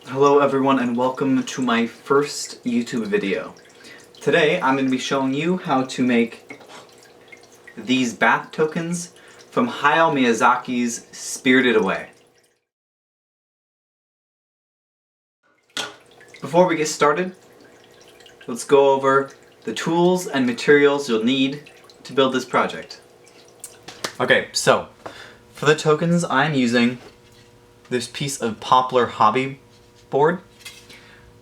Hello everyone and welcome to my first YouTube video. Today I'm going to be showing you how to make these bath tokens from Hayao Miyazaki's Spirited Away. Before we get started, let's go over the tools and materials you'll need to build this project. Okay, so for the tokens I'm using this piece of poplar hobby board,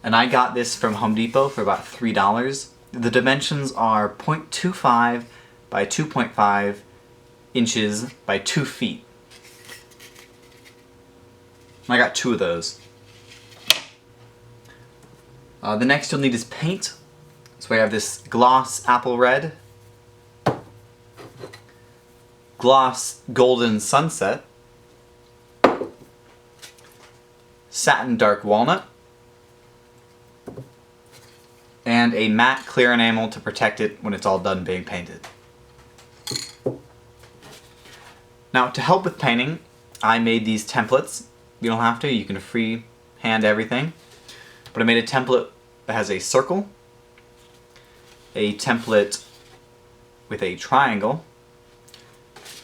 and I got this from Home Depot for about $3. The dimensions are 0.25 by 2.5 inches by 2 feet. I got 2 of those. The next you'll need is paint. So I have this gloss apple red, gloss golden sunset, satin dark walnut, and a matte clear enamel to protect it when it's all done being painted. Now, to help with painting, I made these templates. You don't have to, you can freehand everything. But I made a template that has a circle, a template with a triangle,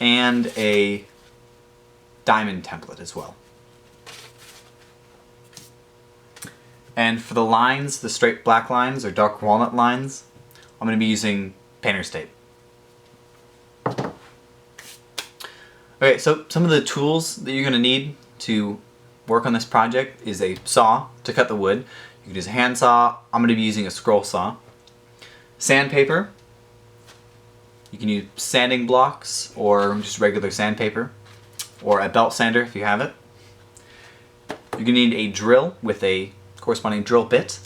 and a diamond template as well. And for the lines, the straight black lines or dark walnut lines, I'm going to be using painter's tape. Okay, so some of the tools that you're going to need to work on this project is a saw to cut the wood. You can use a hand saw. I'm going to be using a scroll saw. Sandpaper. You can use sanding blocks or just regular sandpaper, or a belt sander if you have it. You're going to need a drill with a corresponding drill bit,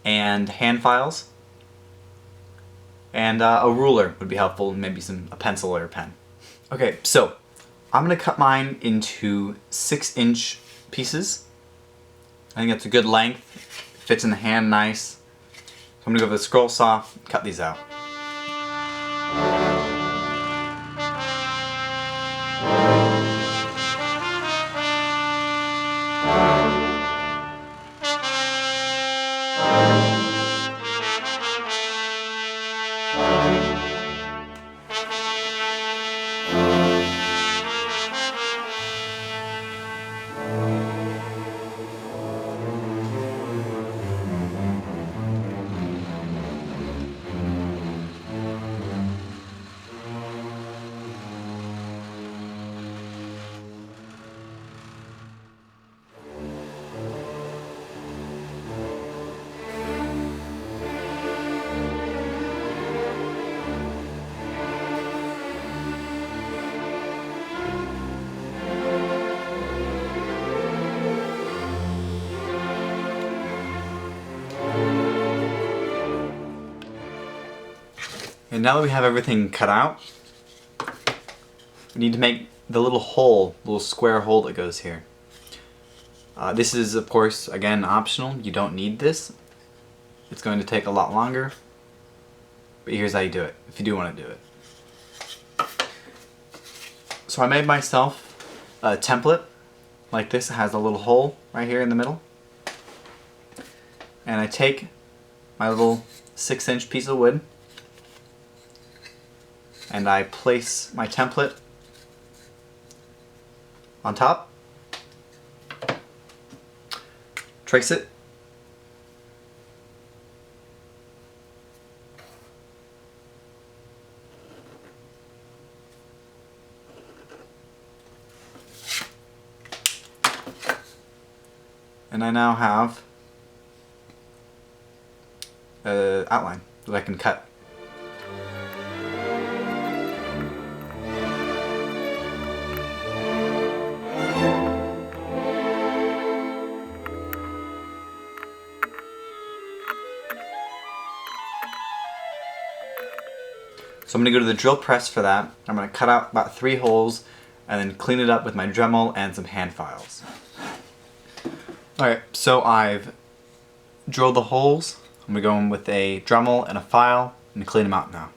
and hand files, and a ruler would be helpful, maybe a pencil or a pen. Okay, so I'm going to cut mine into 6-inch pieces. I think that's a good length, fits in the hand nice. So I'm going to go with a scroll saw, cut these out. And now that we have everything cut out, we need to make the little hole, little square hole that goes here. This is, of course, again, optional. You don't need this. It's going to take a lot longer, but here's how you do it, if you do want to do it. So I made myself a template like this. It has a little hole right here in the middle. And I take my little 6-inch piece of wood, and I place my template on top, trace it, and I now have an outline that I can cut. So I'm going to go to the drill press for that. I'm going to cut out about 3 holes and then clean it up with my dremel and some hand files. Alright, so I've drilled the holes. I'm going to go in with a dremel and a file and clean them out now.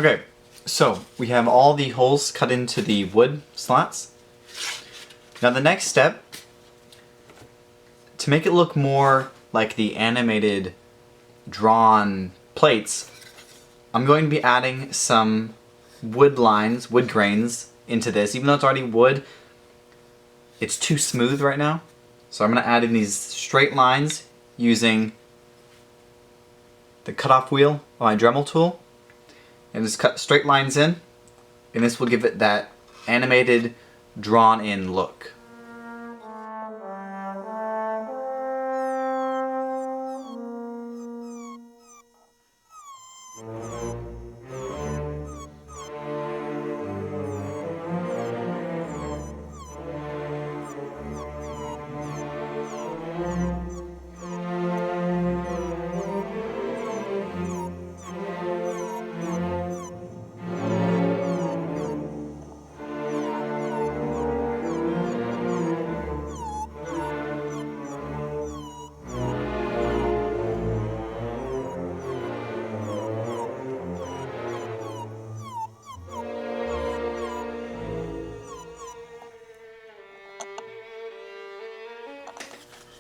Okay, so we have all the holes cut into the wood slats. Now the next step, to make it look more like the animated drawn plates, I'm going to be adding some wood lines, wood grains into this. Even though it's already wood, it's too smooth right now. So I'm going to add in these straight lines using the cutoff wheel on my Dremel tool. And just cut straight lines in, and this will give it that animated, drawn-in look.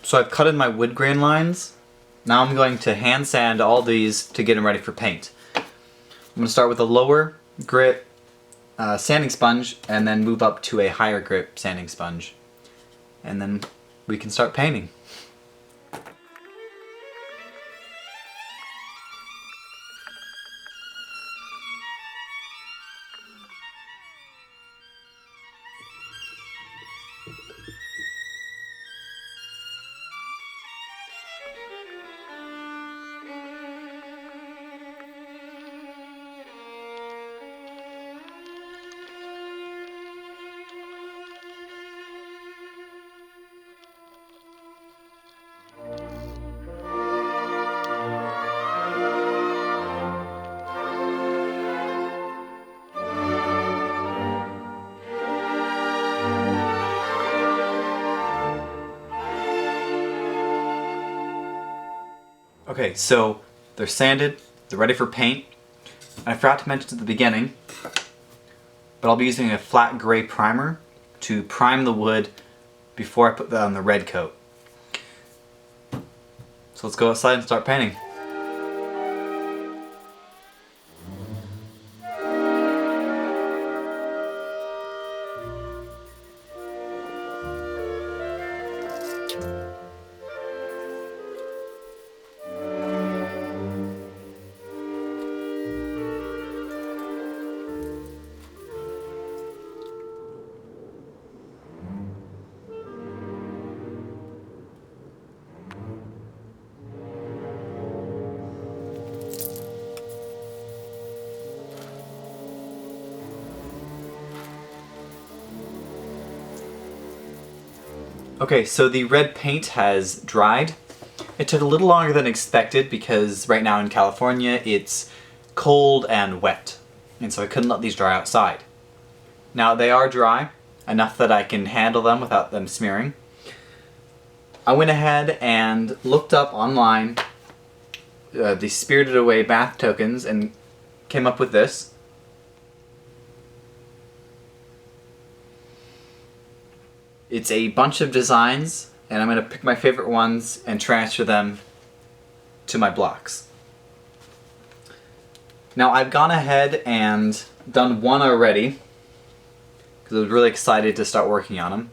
So I've cut in my wood grain lines. Now I'm going to hand sand all these to get them ready for paint. I'm going to start with a lower grit sanding sponge and then move up to a higher grit sanding sponge. And then we can start painting. Okay, so they're sanded, they're ready for paint. I forgot to mention at the beginning, but I'll be using a flat gray primer to prime the wood before I put that on the red coat. So let's go outside and start painting. Okay, so the red paint has dried. It took a little longer than expected because right now in California it's cold and wet, and so I couldn't let these dry outside. Now they are dry, enough that I can handle them without them smearing. I went ahead and looked up online the Spirited Away bath tokens and came up with this. It's a bunch of designs, and I'm going to pick my favorite ones and transfer them to my blocks. Now I've gone ahead and done one already, because I was really excited to start working on them.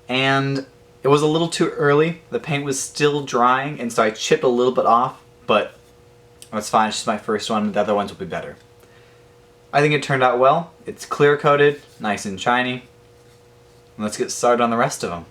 And it was a little too early. The paint was still drying, and so I chipped a little bit off, but that's fine. It's just my first one. The other ones will be better. I think it turned out well. It's clear coated, nice and shiny. Let's get started on the rest of them.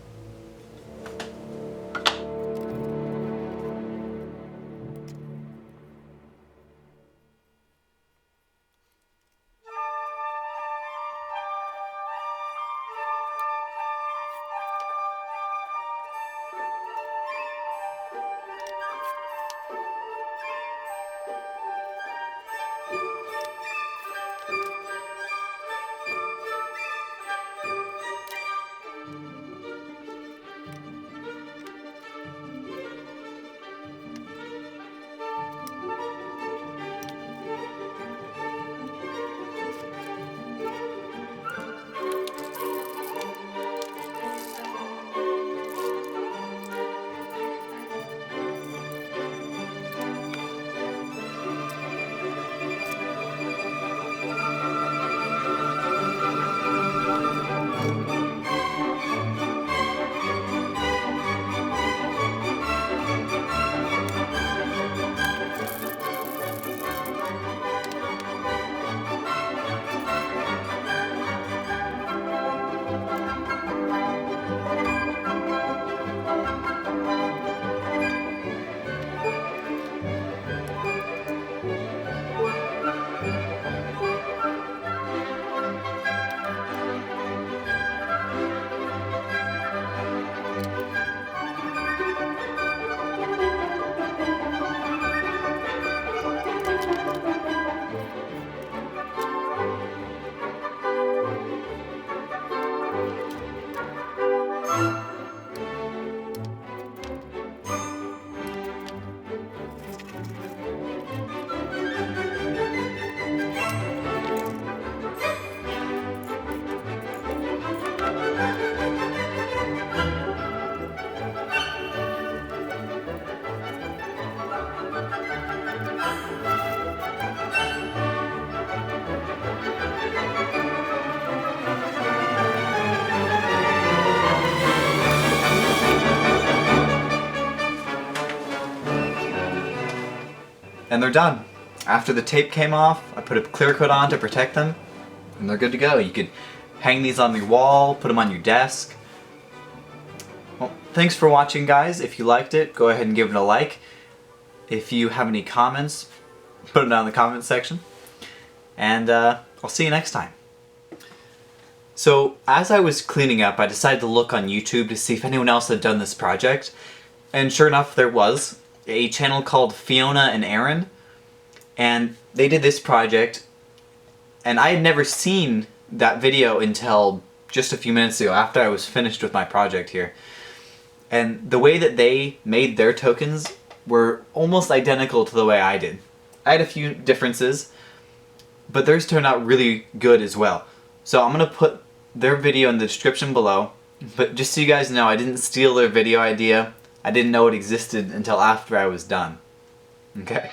and they're done. After the tape came off, I put a clear coat on to protect them, and they're good to go. You could hang these on your wall, put them on your desk. Well, thanks for watching, guys. If you liked it, go ahead and give it a like. If you have any comments, put them down in the comment section. And I'll see you next time. So, as I was cleaning up, I decided to look on YouTube to see if anyone else had done this project. And sure enough, there was a channel called Fiona and Aaron. And they did this project, and I had never seen that video until just a few minutes ago, after I was finished with my project here. And the way that they made their tokens were almost identical to the way I did. I had a few differences, but theirs turned out really good as well. So I'm going to put their video in the description below, but just so you guys know, I didn't steal their video idea. I didn't know it existed until after I was done. Okay?